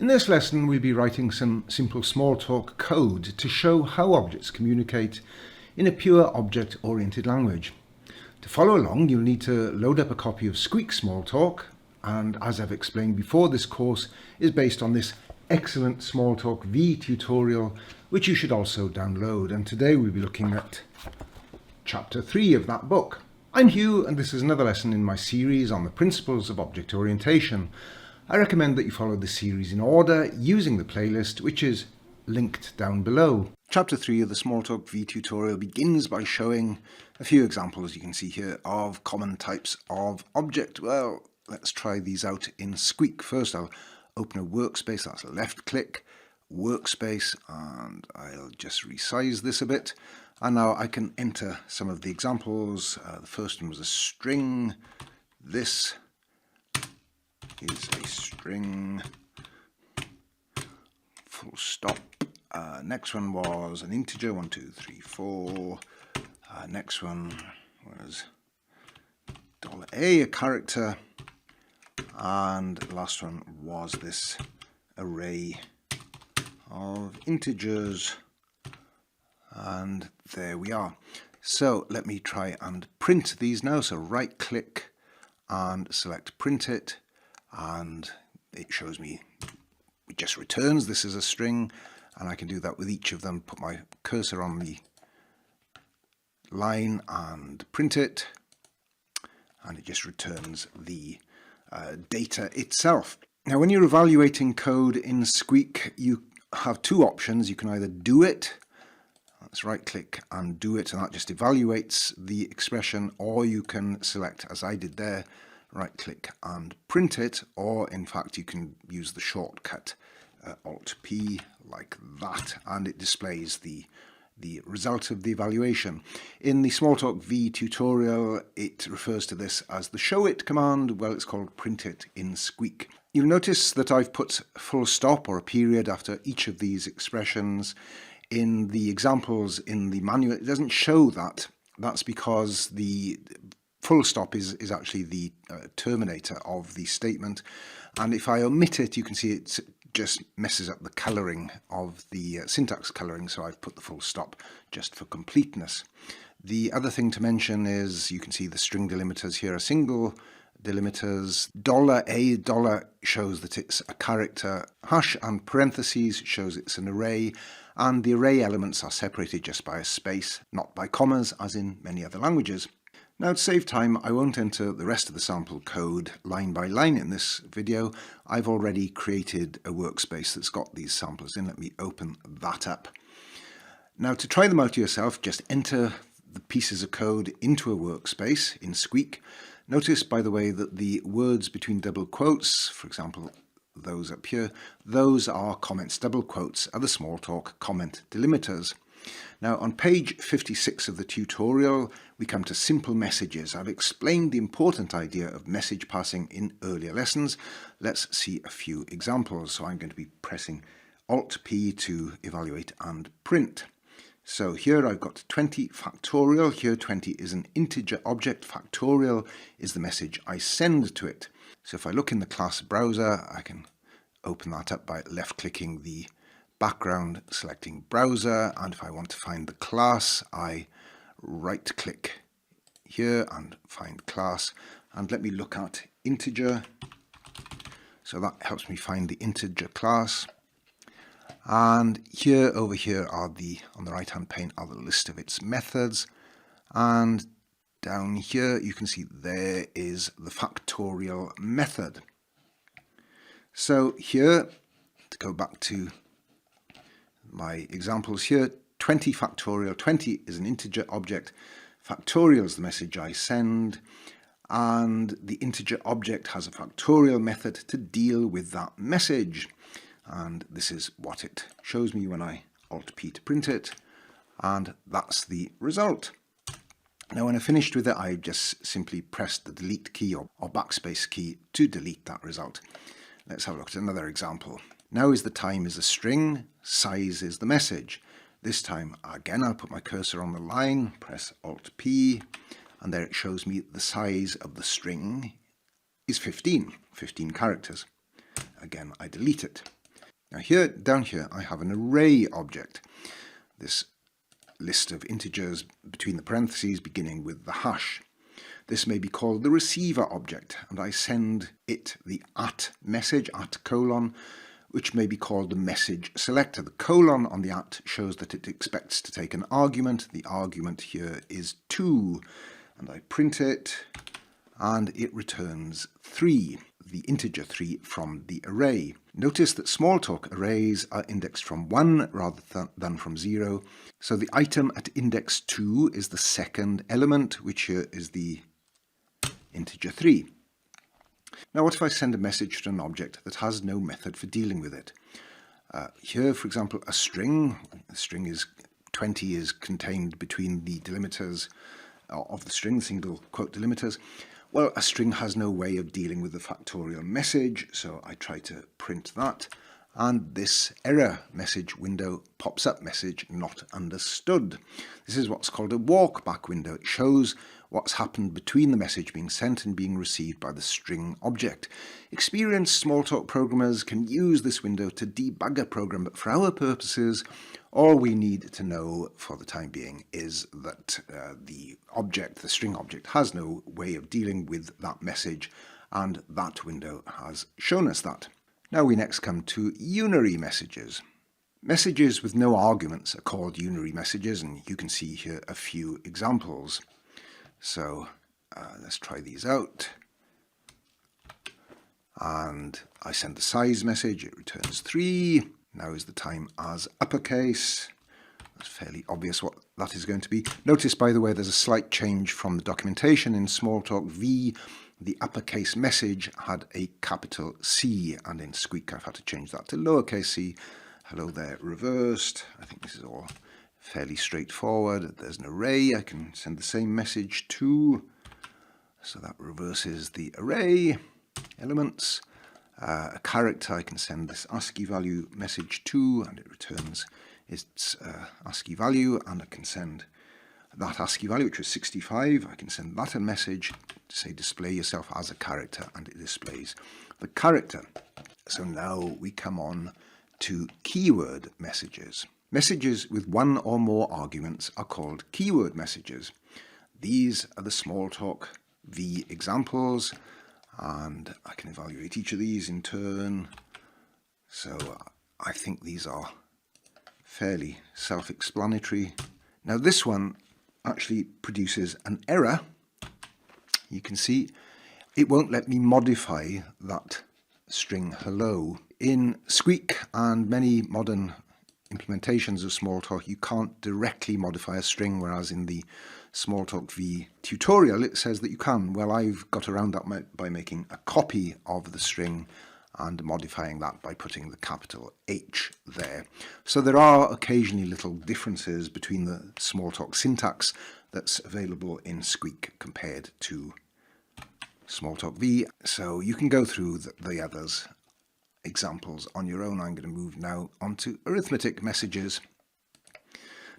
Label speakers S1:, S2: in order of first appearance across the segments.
S1: In this lesson we'll be writing some simple Smalltalk code to show how objects communicate in a pure object-oriented language. To follow along you'll need to load up a copy of Squeak Smalltalk, and as I've explained before, this course is based on this excellent Smalltalk V tutorial which you should also download, and today we'll be looking at chapter 3 of that book. I'm Hugh and this is another lesson in my series on the principles of object orientation. I recommend that you follow the series in order using the playlist which is linked down below. Chapter 3 of the Smalltalk V tutorial begins by showing a few examples you can see here of common types of object. Well, let's try these out in Squeak. First I'll open a workspace, that's a left click, workspace, and I'll just resize this a bit. And now I can enter some of the examples. The first one was a string. This is a string, full stop. Next one was an integer, 1, 2, 3, 4. Next one was $a, a character. And the last one was this array of integers. And there we are. So let me try and print these now. So right click and select print it, and it shows me, it just returns this is a string, and I can do that with each of them. Put my cursor on the line and print it, and it just returns the data itself. Now when you're evaluating code in Squeak you have two options. You can either do it, let's right click and do it, and that just evaluates the expression, or you can select, as I did there, right click and print it, or in fact you can use the shortcut Alt P like that, and it displays the result of the evaluation. In the Smalltalk V tutorial it refers to this as the show it command. Well, it's called print it in Squeak. You'll notice that I've put a full stop or a period after each of these expressions. In the examples in the manual it doesn't show that. That's because the full stop is actually the terminator of the statement, and if I omit it you can see it just messes up the colouring of the syntax colouring, so I've put the full stop just for completeness. The other thing to mention is you can see the string delimiters here are single delimiters. $a shows that it's a character, hash and parentheses shows it's an array, and the array elements are separated just by a space, not by commas as in many other languages. Now to save time I won't enter the rest of the sample code line by line in this video. I've already created a workspace that's got these samples in. Let me open that up. Now to try them out yourself, just enter the pieces of code into a workspace in Squeak. Notice, by the way, that the words between double quotes, for example those up here, those are comments. Double quotes are the Smalltalk comment delimiters. Now on page 56 of the tutorial we come to simple messages. I've explained the important idea of message passing in earlier lessons. Let's see a few examples. So I'm going to be pressing Alt P to evaluate and print. So here I've got 20 factorial. Here 20 is an integer object. Factorial is the message I send to it. So if I look in the class browser I can open that up by left clicking the background, selecting browser, and if I want to find the class I right click here and find class, and let me look at integer. So that helps me find the integer class, and here over here are on the right hand pane are the list of its methods, and down here you can see there is the factorial method. So here, to go back to my examples here, 20 factorial, 20 is an integer object, factorial is the message I send, and the integer object has a factorial method to deal with that message, and this is what it shows me when I Alt P to print it, and that's the result. Now when I finished with it I just simply pressed the delete key or backspace key to delete that result. Let's have a look at another example. Now is the time is a string, size is the message. This time again I'll put my cursor on the line, press Alt P, and there it shows me the size of the string is 15 characters. Again I delete it. Now down here I have an array object, this list of integers between the parentheses beginning with the hash. This may be called the receiver object, and I send it the @ message, @:, which may be called the message selector. The colon on the @ shows that it expects to take an argument. The argument here is 2, and I print it, and it returns 3, the integer 3 from the array. Notice that Smalltalk arrays are indexed from 1 rather than from 0. So the item at index 2 is the second element, which here is the integer 3. Now what if I send a message to an object that has no method for dealing with it? Here, for example, a string. The string is 20 is contained between the delimiters of the string, single quote delimiters. Well, a string has no way of dealing with the factorial message, so I try to print that, and this error message window pops up, message not understood. This is what's called a walkback window. It shows what's happened between the message being sent and being received by the string object. Experienced Smalltalk programmers can use this window to debug a program, but for our purposes, all we need to know for the time being is that the string object, has no way of dealing with that message, and that window has shown us that. Now we next come to unary messages. Messages with no arguments are called unary messages, and you can see here a few examples. So let's try these out. And I send the size message, it returns 3. Now is the time as uppercase. It's fairly obvious what that is going to be. Notice, by the way, there's a slight change from the documentation. In Smalltalk V, the uppercase message had a capital C, and in Squeak I've had to change that to lowercase c. Hello there, reversed. I think this is all fairly straightforward. There's an array I can send the same message to, so that reverses the array elements. A character I can send this ASCII value message to, and it returns its ASCII value, and I can send that ASCII value, which was 65, I can send that a message to say display yourself as a character, and it displays the character. So now we come on to keyword messages. Messages with one or more arguments are called keyword messages. These are the Smalltalk V examples, and I can evaluate each of these in turn. So I think these are fairly self-explanatory. Now this one actually produces an error. You can see it won't let me modify that string hello. In Squeak and many modern implementations of Smalltalk, you can't directly modify a string, whereas in the Smalltalk V tutorial it says that you can. Well, I've got around that by making a copy of the string and modifying that by putting the capital H there. So there are occasionally little differences between the Smalltalk syntax that's available in Squeak compared to Smalltalk V. So you can go through the others examples on your own. I'm going to move now onto arithmetic messages.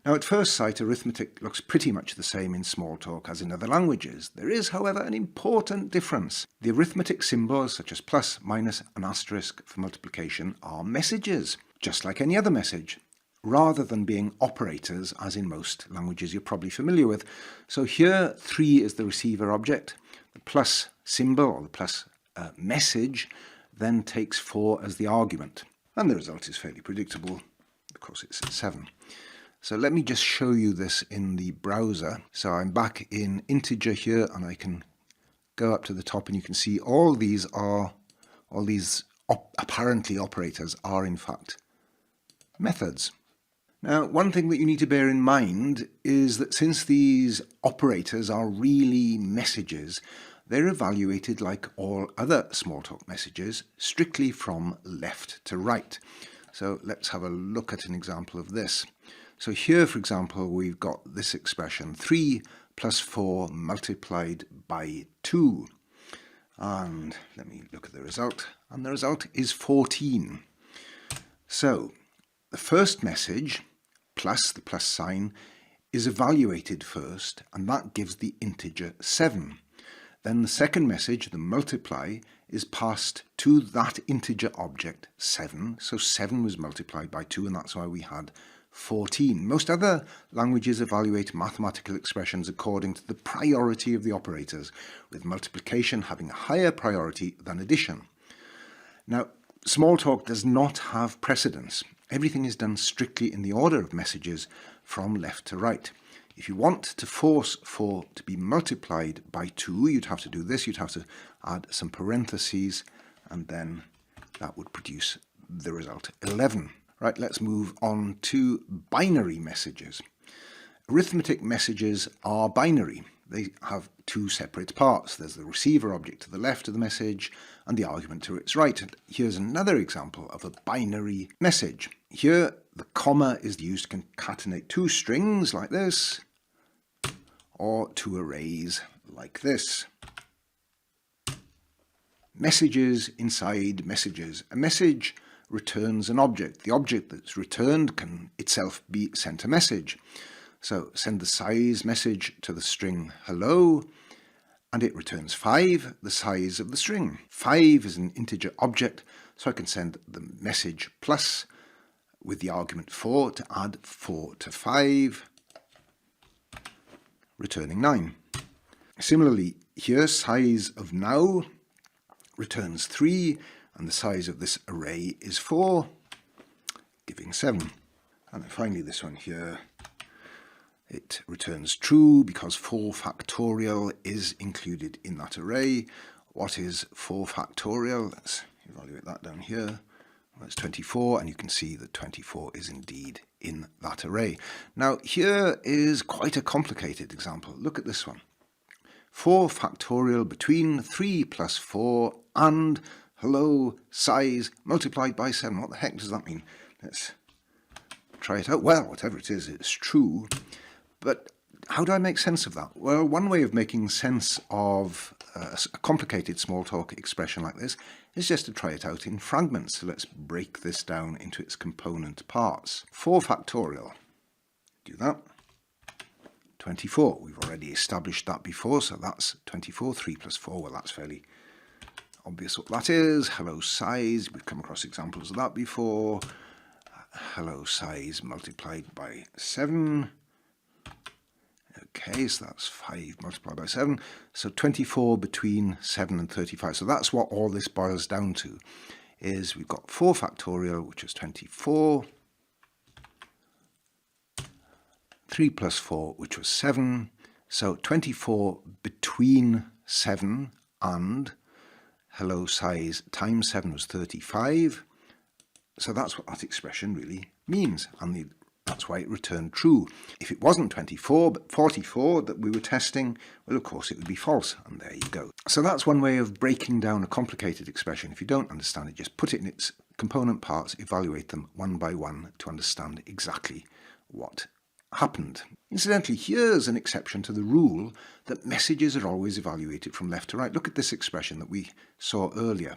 S1: Now at first sight, arithmetic looks pretty much the same in Smalltalk as in other languages. There is, however, an important difference. The arithmetic symbols such as plus, minus and asterisk for multiplication are messages, just like any other message, rather than being operators as in most languages you're probably familiar with. So here 3 is the receiver object, the plus symbol or the plus message then takes 4 as the argument, and the result is fairly predictable. Of course it's 7. So let me just show you this in the browser. So I'm back in integer here, and I can go up to the top, and you can see all these apparently operators are in fact methods. Now, one thing that you need to bear in mind is that since these operators are really messages, they're evaluated like all other Smalltalk messages, strictly from left to right. So let's have a look at an example of this. So here, for example, we've got this expression, 3 plus 4 multiplied by 2. And let me look at the result. And the result is 14. So the first message, plus the plus sign, is evaluated first, and that gives the integer 7. Then the second message, the multiply, is passed to that integer object 7. So 7 was multiplied by 2, and that's why we had 14. Most other languages evaluate mathematical expressions according to the priority of the operators, with multiplication having a higher priority than addition. Now, Smalltalk does not have precedence. Everything is done strictly in the order of messages from left to right. If you want to force 4 to be multiplied by 2, you'd have to do this. You'd have to add some parentheses, and then that would produce the result 11. Right, let's move on to binary messages. Arithmetic messages are binary. They have two separate parts. There's the receiver object to the left of the message and the argument to its right. And here's another example of a binary message. Here, the comma is used to concatenate two strings like this, or two arrays like this. Messages inside messages. A message returns an object. The object that's returned can itself be sent a message. So send the size message to the string hello, and it returns 5, the size of the string. 5 is an integer object, so I can send the message plus with the argument 4 to add 4 to 5, returning 9. Similarly, here size of now returns 3, and the size of this array is 4, giving 7. And then finally this one here, it returns true because 4 factorial is included in that array. What is 4 factorial? Let's evaluate that down here. Well, it's 24, and you can see that 24 is indeed in that array. Now here is quite a complicated example. Look at this one. 4 factorial between 3 plus 4 and hello size multiplied by 7. What the heck does that mean? Let's try it out. Well, whatever it is, it's true. But how do I make sense of that? Well, one way of making sense of a complicated Smalltalk expression like this is just to try it out in fragments. So let's break this down into its component parts. 4 factorial. Do that. 24. We've already established that before, so that's 24. 3 plus 4, well, that's fairly obvious what that is. Hello size, we've come across examples of that before. Hello size multiplied by 7. Okay, so that's 5 multiplied by 7. So 24 between 7 and 35. So that's what all this boils down to, is we've got 4 factorial, which is 24. 3 plus 4, which was 7. So 24 between 7 and hello size times 7 was 35. So that's what that expression really means. And that's why it returned true. If it wasn't 24, but 44 that we were testing, well, of course, it would be false. And there you go. So that's one way of breaking down a complicated expression. If you don't understand it, just put it in its component parts, evaluate them one by one to understand exactly what happened. Incidentally, here's an exception to the rule that messages are always evaluated from left to right. Look at this expression that we saw earlier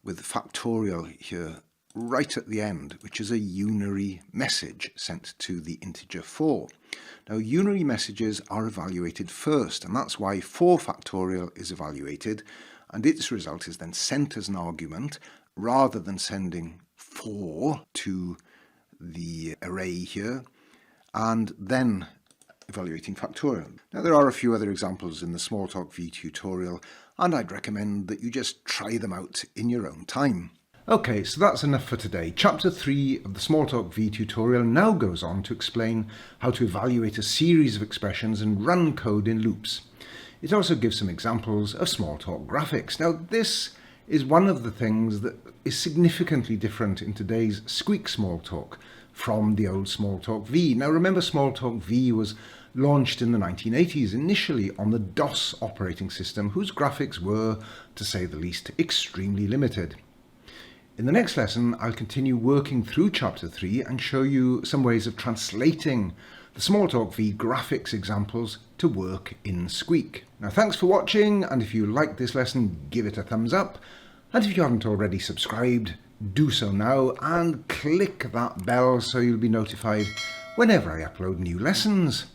S1: with factorial here right at the end, which is a unary message sent to the integer 4. Now, unary messages are evaluated first, and that's why 4 factorial is evaluated, and its result is then sent as an argument rather than sending 4 to the array here and then evaluating factorial. Now, there are a few other examples in the Smalltalk V tutorial, and I'd recommend that you just try them out in your own time. Okay, so that's enough for today. Chapter 3 of the Smalltalk V tutorial now goes on to explain how to evaluate a series of expressions and run code in loops. It also gives some examples of Smalltalk graphics. Now, this is one of the things that is significantly different in today's Squeak Smalltalk from the old Smalltalk V. Now, remember, Smalltalk V was launched in the 1980s, initially on the DOS operating system, whose graphics were, to say the least, extremely limited. In the next lesson, I'll continue working through Chapter 3 and show you some ways of translating the Smalltalk V graphics examples to work in Squeak. Now, thanks for watching, and if you liked this lesson, give it a thumbs up. And if you haven't already subscribed, do so now and click that bell so you'll be notified whenever I upload new lessons.